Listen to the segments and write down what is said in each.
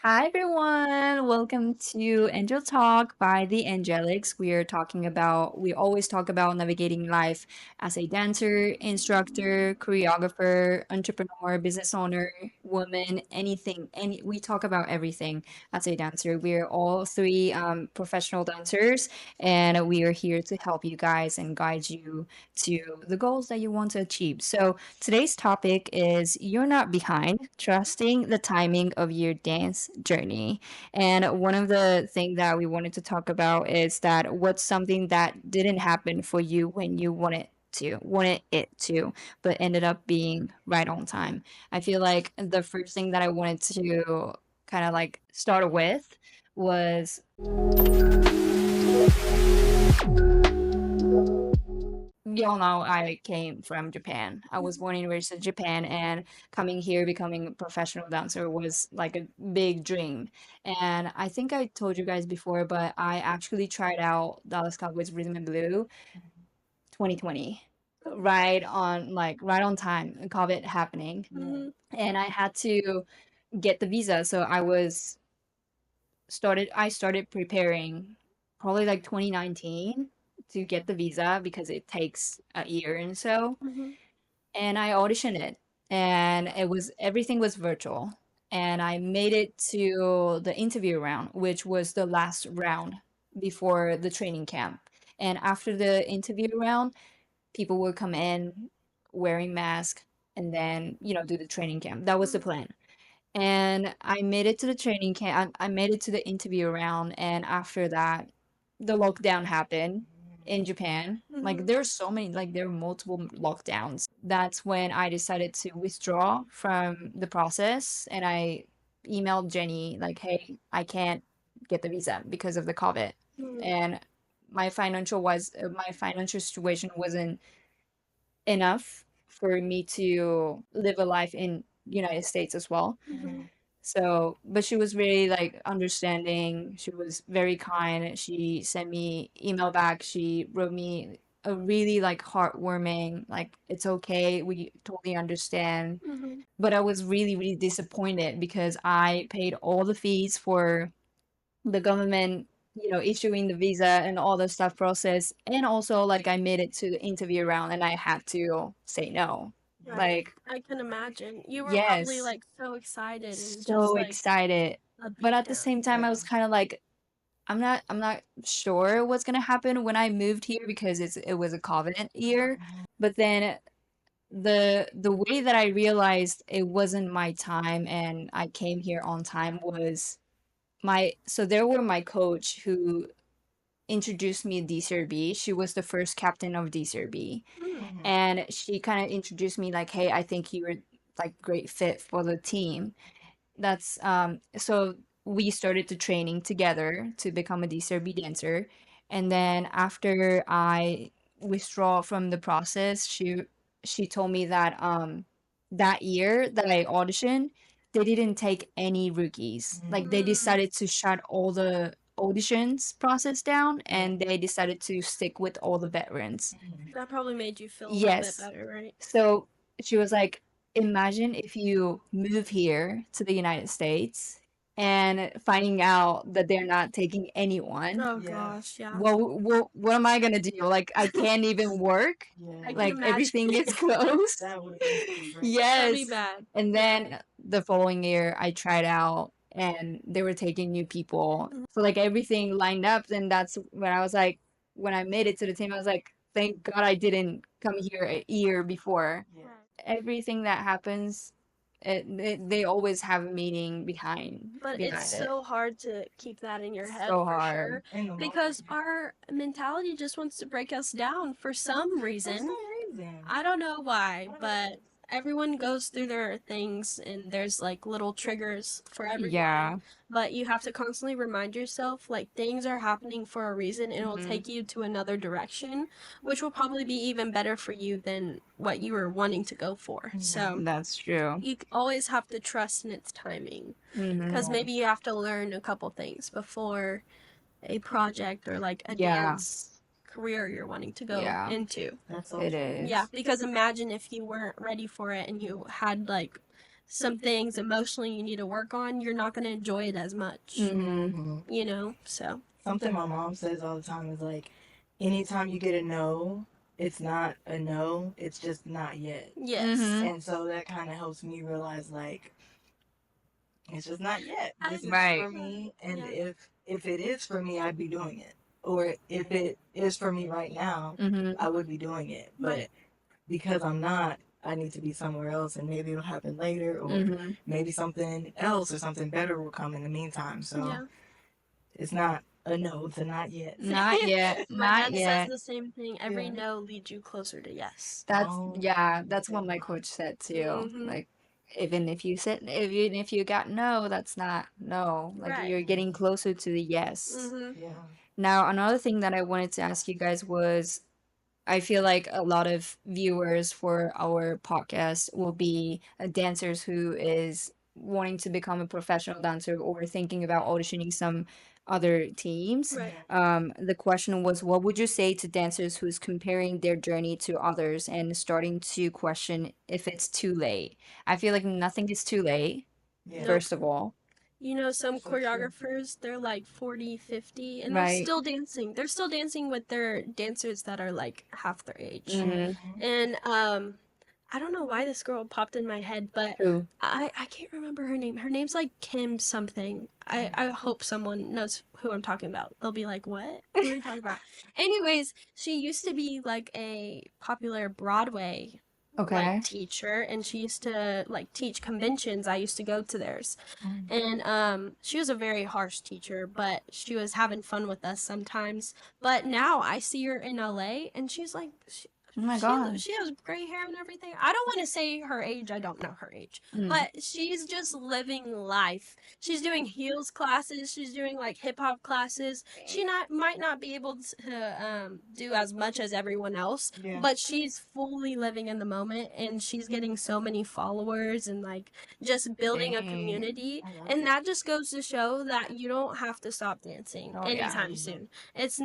Hi everyone, welcome to Angel Talk by the Angelics. We always talk about navigating life as a dancer, instructor, choreographer, entrepreneur, business owner, woman, we talk about everything as a dancer. We're all three professional dancers, and we are here to help you guys and guide you to the goals that you want to achieve. So, today's topic is You're Not Behind, Trusting the Timing of Your Dance Journey. And one of the things that we wanted to talk about is that what's something that didn't happen for you when you wanted it to, but ended up being right on time. I feel like the first thing that I wanted to kind of like start with was y'all know I came from Japan. I was born and raised in Japan, and coming here, becoming a professional dancer was like a big dream. And I think I told you guys before, but I actually tried out Dallas Cowboys Rhythm and Blue 2020, right on time, COVID happening, and I had to get the visa. So I started preparing probably like 2019 to get the visa because it takes a year and so. And I auditioned it, and everything was virtual. And I made it to the interview round, which was the last round before the training camp. And after the interview round, people would come in wearing masks and then, do the training camp. That was the plan. And I made it to the training camp. I made it to the interview round, and after that, the lockdown happened in Japan. Like there's so many, like there are multiple lockdowns. That's when I decided to withdraw from the process, and I emailed Jenny like, "Hey, I can't get the visa because of the COVID." And my financial situation wasn't enough for me to live a life in United States as well. So, but she was very like understanding. She was very kind. She sent me email back. She wrote me a really like heartwarming, like it's okay. We totally understand. But I was really, really disappointed because I paid all the fees for the government, issuing the visa and all the stuff process. And also like I made it to the interview round and I had to say no. Right. Like, I can imagine. You were probably yes, like so excited and just so like excited. a But at the beatdown. same time, I was kind of like, I'm not sure what's gonna happen when I moved here because it was a covenant year. But then the way that I realized it wasn't my time and I came here on time was there were my coach who introduced me to DCRB. She was the first captain of DCRB. And she kind of introduced me like, hey, I think you were like great fit for the team. That's so we started the training together to become a DCRB dancer. And then after I withdraw from the process, she told me that that year that I auditioned, they didn't take any rookies. Like they decided to shut all the auditions process down and they decided to stick with all the veterans. That probably made you feel a little bit Yes. better, right? So she was like, imagine if you move here to the United States and finding out that they're not taking anyone. Oh gosh, yeah. What am I gonna do? Like, I can't even work. I can Like, imagine. everything is closed. That'd be Yes. bad. And Yeah. then the following year, I tried out and they were taking new people. So, like, everything lined up. And that's when I was like, when I made it to the team, I was like, thank God I didn't come here a year before. Right. Everything that happens, they always have a meaning But it's behind it. so hard to keep that in your head So for hard. sure because our mentality just wants to break us down for some reason. I don't know why, but everyone goes through their things and there's like little triggers for everyone. Yeah. But you have to constantly remind yourself like things are happening for a reason and it'll take you to another direction, which will probably be even better for you than what you were wanting to go for. So That's true. you always have to trust in its timing because maybe you have to learn a couple things before a project or like a Yeah. dance career you're wanting to go Yeah. into. It is. Yeah, because imagine if you weren't ready for it and you had like some things emotionally you need to work on, you're not going to enjoy it as much. You know, so. Something my mom says all the time is like, anytime you get a no, it's not a no, it's just not yet. Yes. And so that kind of helps me realize, like, it's just not yet. This is Right. for me, and if it is for me, I'd be doing it. Or if it is for me right now, I would be doing it. But because I'm not, I need to be somewhere else, and maybe it'll happen later, or maybe something else or something better will come in the meantime. So it's not a no to not yet. Not yet. My Not dad yet. says the same thing. Every no leads you closer to yes. That's what my coach said too. Like, even if you got no, that's not no. Like, Right. you're getting closer to the yes. Yeah. Now, another thing that I wanted to ask you guys was, I feel like a lot of viewers for our podcast will be dancers who is wanting to become a professional dancer or thinking about auditioning some other teams. Right. The question was, what would you say to dancers who's comparing their journey to others and starting to question if it's too late? I feel like nothing is too late, first of all. You know, some choreographers, they're like 40, 50, and they're Right. still dancing. They're still dancing with their dancers that are like half their age. Mm-hmm. And I don't know why this girl popped in my head, but Who? I can't remember her name. Her name's like Kim something. I hope someone knows who I'm talking about. They'll be like, what? What are you talking about? Anyways, she used to be like a popular Broadway Okay. like teacher, and she used to like teach conventions. I used to go to theirs. And she was a very harsh teacher, but she was having fun with us sometimes. But now I see her in LA, and she's like Oh my God. she has gray hair and everything. I don't want to say her age. I don't know her age. But she's just living life. She's doing heels classes. She's doing like hip hop classes. She might not be able to do as much as everyone else, but she's fully living in the moment, and she's getting so many followers and like just building a community. And that just goes to show that you don't have to stop dancing anytime soon. It's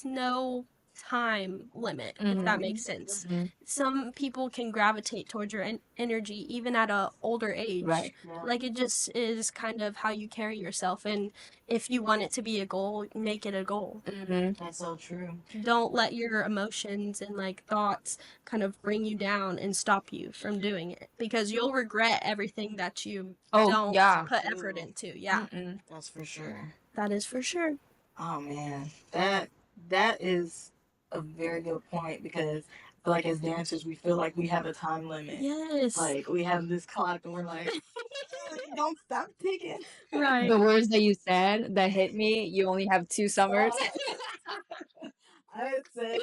no time limit, if that makes sense. Some people can gravitate towards your energy even at a older age. Right. Like, it just is kind of how you carry yourself, and if you want it to be a goal, make it a goal. That's so true. Don't let your emotions and like thoughts kind of bring you down and stop you from doing it, because you'll regret everything that you don't put effort into. That's for sure. That is for sure. Oh man, that is a very good point, because I feel like as dancers we feel like we have a time limit. Yes. Like we have this clock and we're like, don't stop ticking. Right. The words that you said that hit me, you only have 2 summers. I said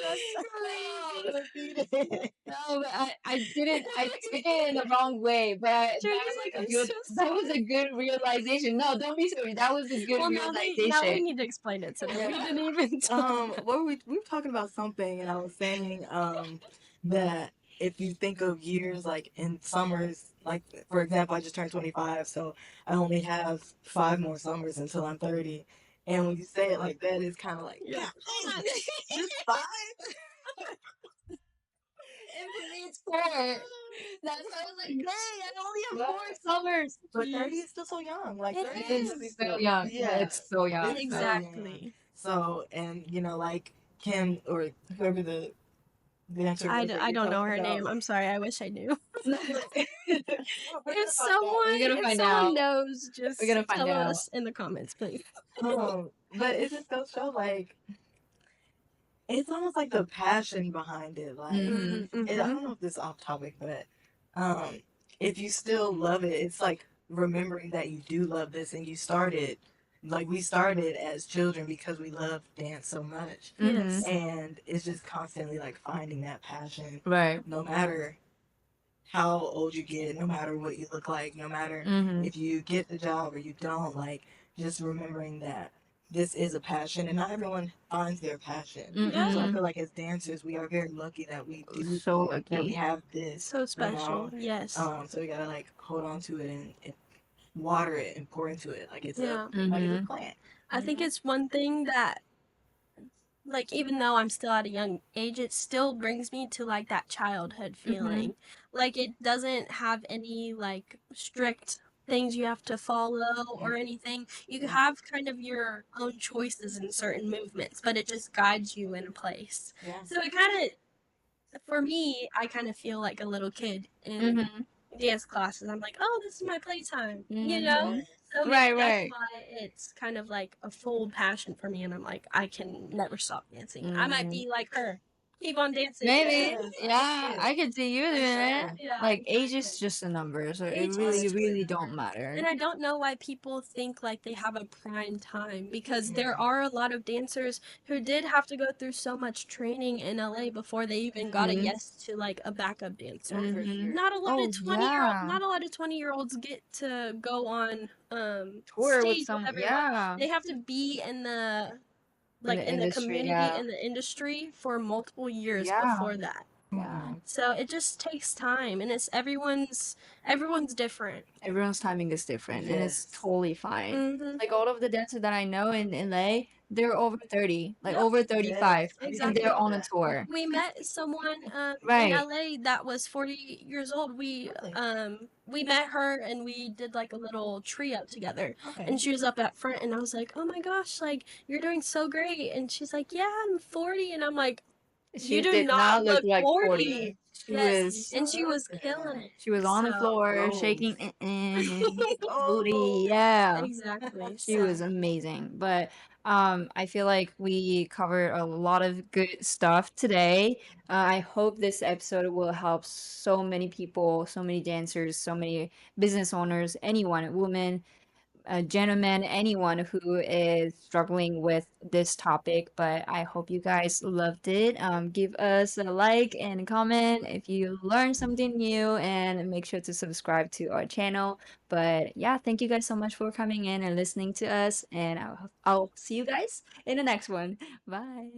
No, but I didn't. I took it in the wrong way, but that was a good realization. No, don't be sorry. That was a good realization. Now we need to explain it to them. We didn't even what were we were talking about something, and I was saying that if you think of years like in summers, like for example, I just turned 25, so I only have 5 more summers until I'm 30. And when you say it like that, it's kind of like, yeah, just 5. And for me, it's 4. That's why I was like, dang, I only have 4 summers. But 30 is still so young. Like, It 30 is so young. Yeah, It's so young. Exactly. So, and you know, like Kim or whoever the dancer I was that I you don't know talked her about. name. I'm sorry. I wish I knew. We're If gonna someone knows, just We're gonna find tell out. us in the comments, please. but it just goes to show, like, it's almost like the passion behind it. Like, I don't know if this is off topic, but if you still love it, it's like remembering that you do love this, and you started, like we started as children because we love dance so much. Yes. And it's just constantly like finding that passion, Right. no matter how old you get, no matter what you look like, no matter if you get the job or you don't, like just remembering that this is a passion, and not everyone finds their passion. So I feel like as dancers, we are very lucky that we do, So lucky. that we have this. So special. Yes. So we gotta like hold on to it and water it and pour into it like it's Yeah. like it's a plant. I think it's one thing that, like, even though I'm still at a young age, it still brings me to like that childhood feeling Like, it doesn't have any like strict things you have to follow or anything. You have kind of your own choices in certain movements, but it just guides you in a place. Yeah. So it kind of, for me, I kind of feel like a little kid in Mm-hmm. dance classes. I'm like, oh, this is my playtime, you know? Mm-hmm. So maybe Right, that's right. why it's kind of like a full passion for me, and I'm like, I can never stop dancing. I might Mm-hmm. be like her. Keep on dancing. Maybe, Yes, yeah, I could see you doing it. Yeah, Like, age is exactly. just a number, so it Age really, is really just a don't number. matter. And I don't know why people think like they have a prime time, because there are a lot of dancers who did have to go through so much training in LA before they even got a Mhm. yes to like a backup dancer. Mhm. Not a lot Oh, of 20-year-old yeah. not a lot of 20-year-olds get to go on Tour with stage some, with everyone. yeah, They have to be in the in the in the industry, community, yeah. in the industry for multiple years Yeah, before that. yeah. So it just takes time, and it's everyone's different. Everyone's timing is different, and it's Yes. totally fine. Mm-hmm. Like, all of the dancers that I know in LA, they're over 30, like Yep. over 35, Yes. and Exactly. they're on a tour. We met someone in Right. LA that was 40 years old. Really? We met her and we did like a little tree up together. Okay. And she was up at front, and I was like, "Oh my gosh, like you're doing so great." And she's like, "Yeah, I'm 40." And I'm like, "You She do did not not look look like 40. 40." She Yes, was and she was killing it. she was on the So, floor Oh. shaking Oh. booty. Yeah. exactly. She So, was amazing. But I feel like we covered a lot of good stuff today. I hope this episode will help so many people, so many dancers, so many business owners, anyone, women, gentlemen, anyone who is struggling with this topic. But I hope you guys loved it. Give us a like and comment if you learned something new, and make sure to subscribe to our channel. But yeah, thank you guys so much for coming in and listening to us. And I'll see you guys in the next one. Bye.